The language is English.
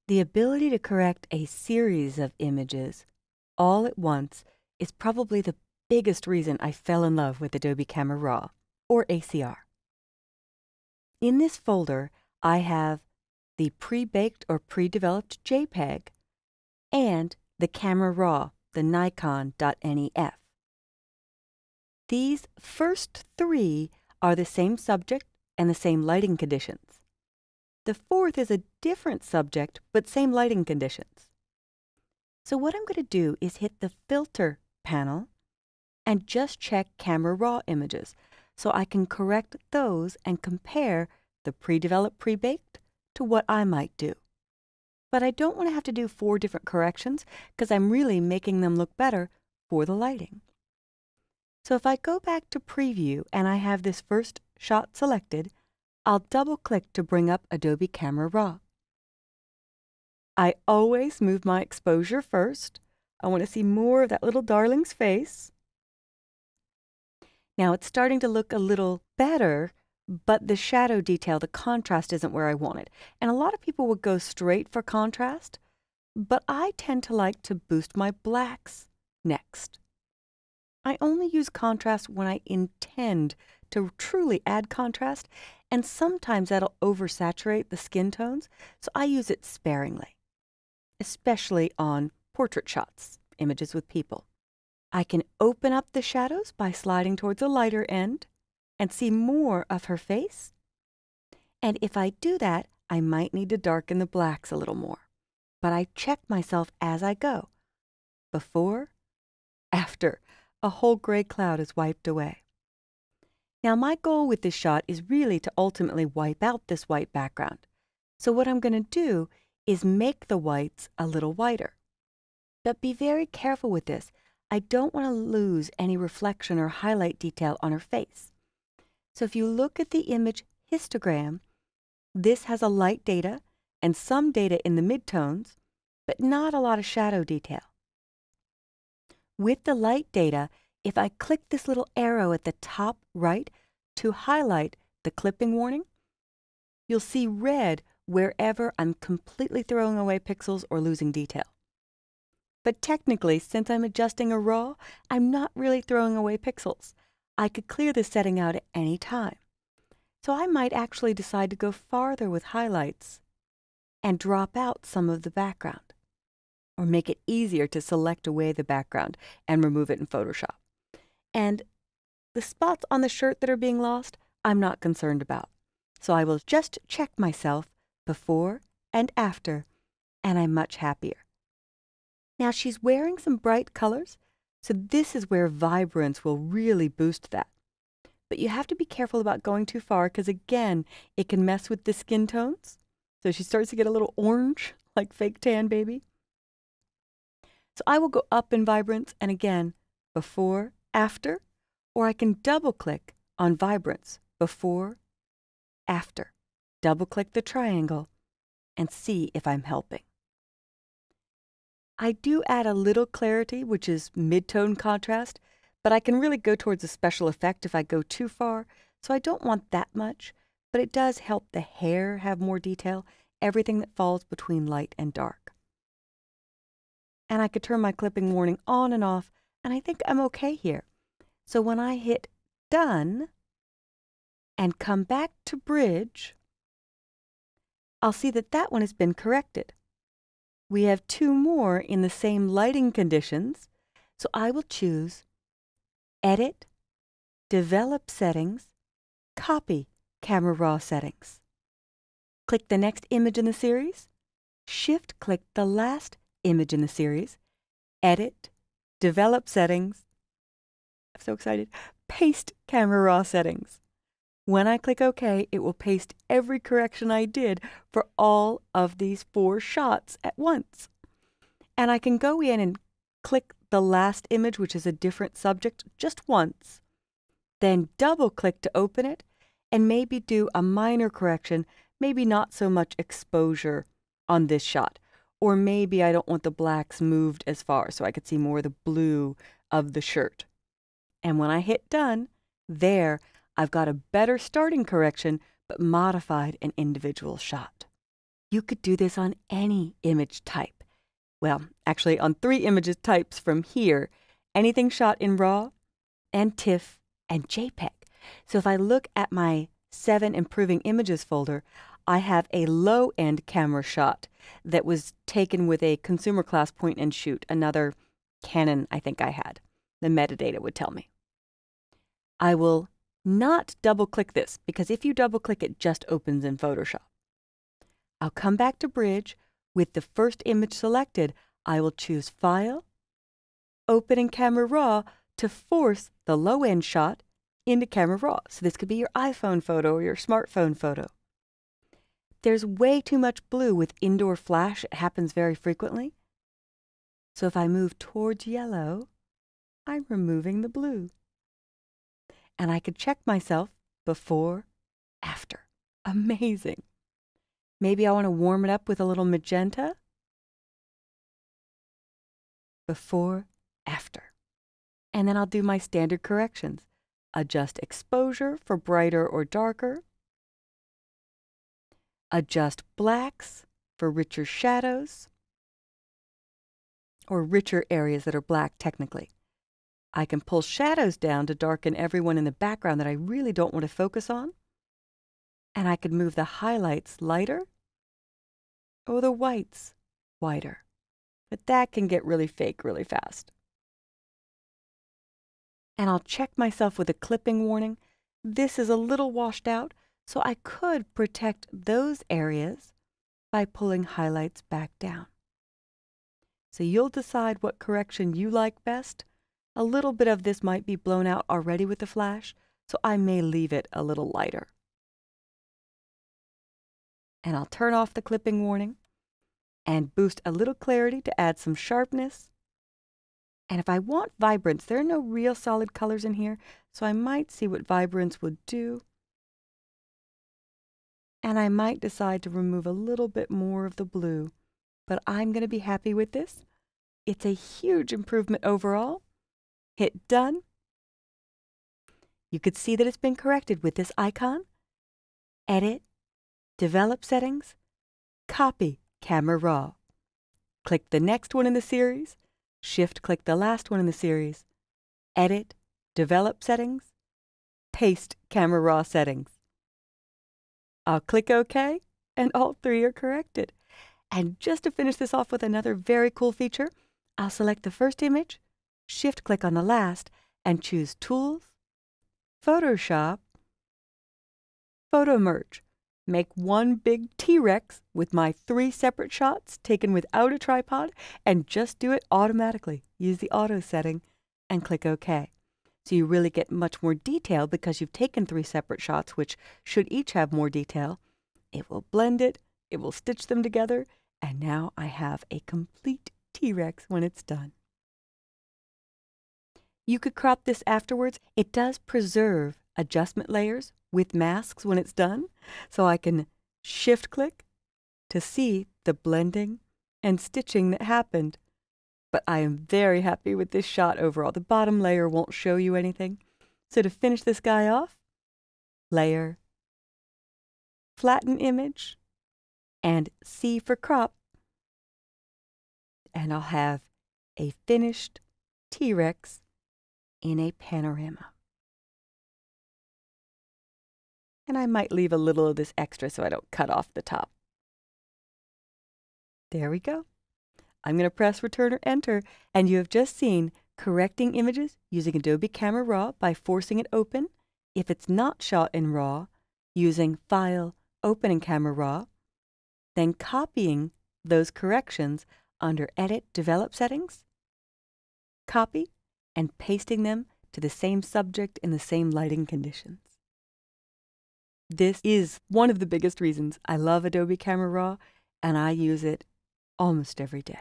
The ability to correct a series of images all at once is probably the biggest reason I fell in love with Adobe Camera Raw, or ACR. In this folder, I have the pre-baked or pre-developed JPEG and the Camera Raw, the Nikon.NEF. These first three are the same subject and the same lighting conditions. The fourth is a different subject, but same lighting conditions. So what I'm going to do is hit the Filter panel and just check Camera Raw images, so I can correct those and compare the pre-developed pre-baked to what I might do. But I don't want to have to do 4 different corrections because I'm really making them look better for the lighting. So if I go back to Preview and I have this first shot selected, I'll double-click to bring up Adobe Camera Raw. I always move my exposure first. I want to see more of that little darling's face. Now it's starting to look a little better, but the shadow detail, the contrast isn't where I want it. And a lot of people would go straight for contrast, but I tend to like to boost my blacks next. I only use contrast when I intend to truly add contrast, and sometimes that'll oversaturate the skin tones, so I use it sparingly, especially on portrait shots, images with people. I can open up the shadows by sliding towards the lighter end and see more of her face. And if I do that, I might need to darken the blacks a little more. But I check myself as I go. Before, after, a whole gray cloud is wiped away. Now my goal with this shot is really to ultimately wipe out this white background. So what I'm going to do is make the whites a little whiter. But be very careful with this. I don't want to lose any reflection or highlight detail on her face. So if you look at the image histogram, this has a light data and some data in the midtones, but not a lot of shadow detail. With the light data, if I click this little arrow at the top right to highlight the clipping warning, you'll see red wherever I'm completely throwing away pixels or losing detail. But technically, since I'm adjusting a RAW, I'm not really throwing away pixels. I could clear this setting out at any time. So I might actually decide to go farther with highlights and drop out some of the background, or make it easier to select away the background and remove it in Photoshop. And the spots on the shirt that are being lost, I'm not concerned about. So I will just check myself before and after, and I'm much happier. Now she's wearing some bright colors, so this is where vibrance will really boost that. But you have to be careful about going too far because, again, it can mess with the skin tones. So she starts to get a little orange, like fake tan baby. So I will go up in vibrance, and again, before, after, or I can double-click on vibrance, before, after. Double-click the triangle and see if I'm helping. I do add a little clarity, which is mid-tone contrast, but I can really go towards a special effect if I go too far, so I don't want that much, but it does help the hair have more detail, everything that falls between light and dark. And I could turn my clipping warning on and off, and I think I'm okay here. So when I hit Done and come back to Bridge, I'll see that that one has been corrected. We have 2 more in the same lighting conditions, so I will choose Edit, Develop Settings, Copy Camera Raw Settings. Click the next image in the series, Shift-click the last image in the series, Edit, Develop Settings, I'm so excited, Paste Camera Raw Settings. When I click OK, it will paste every correction I did for all of these 4 shots at once. And I can go in and click the last image, which is a different subject, just once. Then double-click to open it, and maybe do a minor correction, maybe not so much exposure on this shot. Or maybe I don't want the blacks moved as far, so I could see more of the blue of the shirt. And when I hit Done, there, I've got a better starting correction, but modified an individual shot. You could do this on any image type. Well, actually on 3 images types from here, anything shot in RAW and TIFF and JPEG. So if I look at my 7 Improving Images folder, I have a low-end camera shot that was taken with a consumer class point and shoot, another Canon I think I had. The metadata would tell me. I will not double-click this, because if you double-click it just opens in Photoshop. I'll come back to Bridge. With the first image selected, I will choose File, Open in Camera Raw to force the low-end shot into Camera Raw. So this could be your iPhone photo or your smartphone photo. There's way too much blue with indoor flash. It happens very frequently. So if I move towards yellow, I'm removing the blue. And I could check myself before, after. Amazing. Maybe I want to warm it up with a little magenta. Before, after. And then I'll do my standard corrections. Adjust exposure for brighter or darker. Adjust blacks for richer shadows, or richer areas that are black technically. I can pull shadows down to darken everyone in the background that I really don't want to focus on. And I could move the highlights lighter or the whites whiter. But that can get really fake really fast. And I'll check myself with a clipping warning. This is a little washed out, so I could protect those areas by pulling highlights back down. So you'll decide what correction you like best. A little bit of this might be blown out already with the flash, so I may leave it a little lighter. And I'll turn off the clipping warning and boost a little clarity to add some sharpness. And if I want vibrance, there are no real solid colors in here, so I might see what vibrance would do. And I might decide to remove a little bit more of the blue, but I'm going to be happy with this. It's a huge improvement overall. Hit done. You could see that it's been corrected with this icon. Edit, Develop Settings, Copy Camera Raw. Click the next one in the series, Shift-click the last one in the series, Edit, Develop Settings, Paste Camera Raw Settings. I'll click OK, and all 3 are corrected. And just to finish this off with another very cool feature, I'll select the first image, Shift-click on the last, and choose Tools, Photoshop, Photo Merge. Make one big T-Rex with my 3 separate shots taken without a tripod, and just do it automatically. Use the auto setting and click OK. So you really get much more detail because you've taken 3 separate shots, which should each have more detail. It will blend it, it will stitch them together, and now I have a complete T-Rex when it's done. You could crop this afterwards. It does preserve adjustment layers with masks when it's done, so I can shift-click to see the blending and stitching that happened. But I am very happy with this shot overall. The bottom layer won't show you anything. So to finish this guy off, Layer, Flatten Image, and C for Crop, and I'll have a finished T-Rex in a panorama. And I might leave a little of this extra so I don't cut off the top. There we go. I'm going to press Return or Enter, and you have just seen correcting images using Adobe Camera Raw by forcing it open. If it's not shot in RAW, using File, Open in Camera Raw, then copying those corrections under Edit, Develop Settings, copy, and pasting them to the same subject in the same lighting conditions. This is one of the biggest reasons I love Adobe Camera Raw, and I use it almost every day.